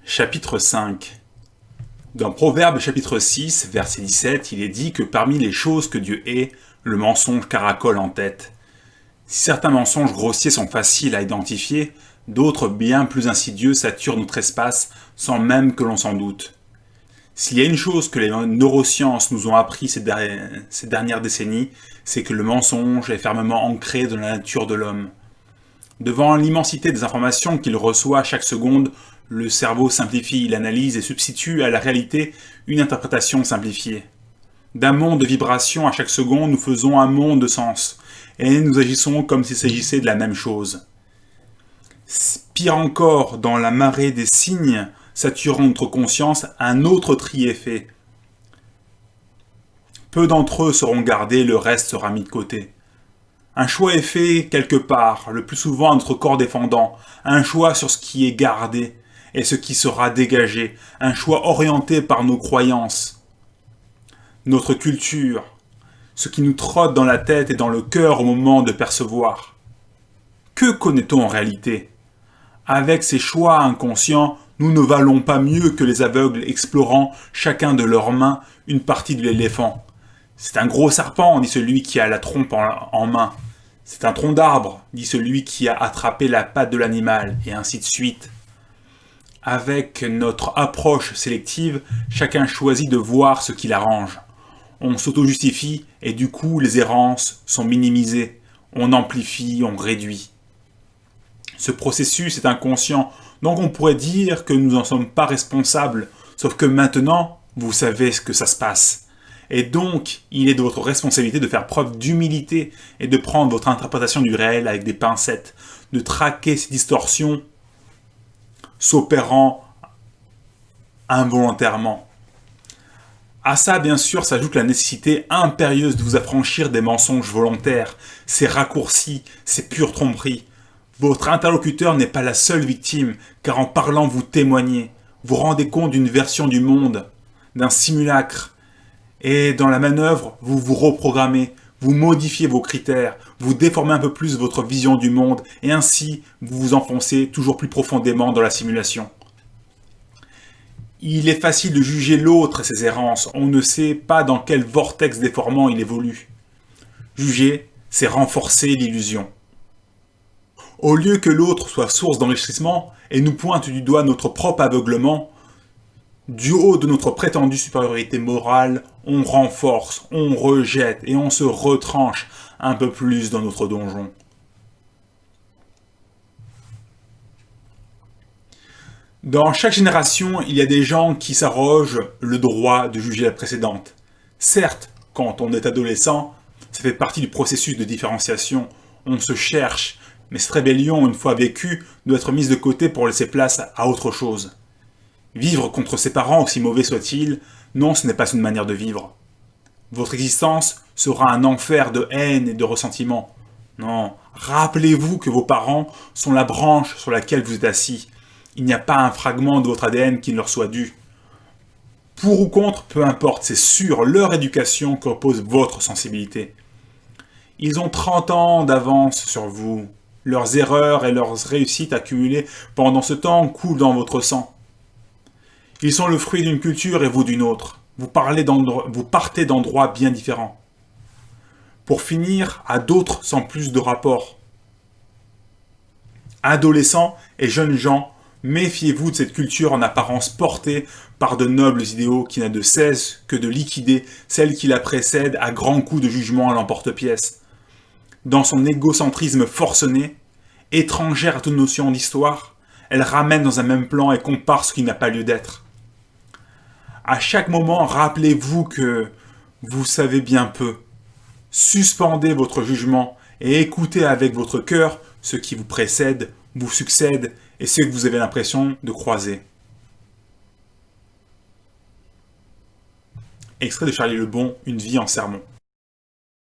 Chapitre 5. Dans Proverbe chapitre 6, verset 17, il est dit que parmi les choses que Dieu hait, le mensonge caracole en tête. Si certains mensonges grossiers sont faciles à identifier, d'autres bien plus insidieux saturent notre espace sans même que l'on s'en doute. S'il y a une chose que les neurosciences nous ont appris ces dernières décennies, c'est que le mensonge est fermement ancré dans la nature de l'homme. Devant l'immensité des informations qu'il reçoit chaque seconde, le cerveau simplifie l'analyse et substitue à la réalité une interprétation simplifiée. D'un monde de vibrations à chaque seconde, nous faisons un monde de sens, et nous agissons comme s'il s'agissait de la même chose. Pire encore, dans la marée des signes saturant notre conscience, un autre tri est fait. Peu d'entre eux seront gardés, le reste sera mis de côté. Un choix est fait quelque part, le plus souvent à notre corps défendant, un choix sur ce qui est gardé et ce qui sera dégagé, un choix orienté par nos croyances, notre culture, ce qui nous trotte dans la tête et dans le cœur au moment de percevoir. Que connaît-on en réalité ? Avec ces choix inconscients, nous ne valons pas mieux que les aveugles explorant chacun de leurs mains une partie de l'éléphant. C'est un gros serpent, dit celui qui a la trompe en main. C'est un tronc d'arbre, dit celui qui a attrapé la patte de l'animal, et ainsi de suite. Avec notre approche sélective, chacun choisit de voir ce qui l'arrange. On s'auto-justifie et du coup les errances sont minimisées. On amplifie, on réduit. Ce processus est inconscient, donc on pourrait dire que nous n'en sommes pas responsables, sauf que maintenant, vous savez ce que ça se passe. Et donc, il est de votre responsabilité de faire preuve d'humilité et de prendre votre interprétation du réel avec des pincettes, de traquer ces distorsions s'opérant involontairement. À ça, bien sûr, s'ajoute la nécessité impérieuse de vous affranchir des mensonges volontaires, ces raccourcis, ces pures tromperies. Votre interlocuteur n'est pas la seule victime, car en parlant vous témoignez, vous rendez compte d'une version du monde, d'un simulacre, et dans la manœuvre, vous vous reprogrammez, vous modifiez vos critères, vous déformez un peu plus votre vision du monde, et ainsi vous vous enfoncez toujours plus profondément dans la simulation. Il est facile de juger l'autre et ses errances, on ne sait pas dans quel vortex déformant il évolue. Juger, c'est renforcer l'illusion. Au lieu que l'autre soit source d'enrichissement et nous pointe du doigt notre propre aveuglement, du haut de notre prétendue supériorité morale, on renforce, on rejette et on se retranche un peu plus dans notre donjon. Dans chaque génération, il y a des gens qui s'arrogent le droit de juger la précédente. Certes, quand on est adolescent, ça fait partie du processus de différenciation, on se cherche, mais cette rébellion, une fois vécue, doit être mise de côté pour laisser place à autre chose. Vivre contre ses parents, aussi mauvais soient-ils, non, ce n'est pas une manière de vivre. Votre existence sera un enfer de haine et de ressentiment. Non, rappelez-vous que vos parents sont la branche sur laquelle vous êtes assis. Il n'y a pas un fragment de votre ADN qui ne leur soit dû. Pour ou contre, peu importe, c'est sur leur éducation que repose votre sensibilité. Ils ont 30 ans d'avance sur vous. Leurs erreurs et leurs réussites accumulées pendant ce temps coulent dans votre sang. Ils sont le fruit d'une culture et vous d'une autre. Vous partez d'endroits bien différents. Pour finir, à d'autres sans plus de rapport. Adolescents et jeunes gens, méfiez-vous de cette culture en apparence portée par de nobles idéaux qui n'a de cesse que de liquider celle qui la précède à grands coups de jugement à l'emporte-pièce. Dans son égocentrisme forcené, étrangère à toute notion d'histoire, elle ramène dans un même plan et compare ce qui n'a pas lieu d'être. À chaque moment, rappelez-vous que vous savez bien peu. Suspendez votre jugement et écoutez avec votre cœur ce qui vous précède, vous succède et ce que vous avez l'impression de croiser. Extrait de Charlie Lebon, Une vie en sermon.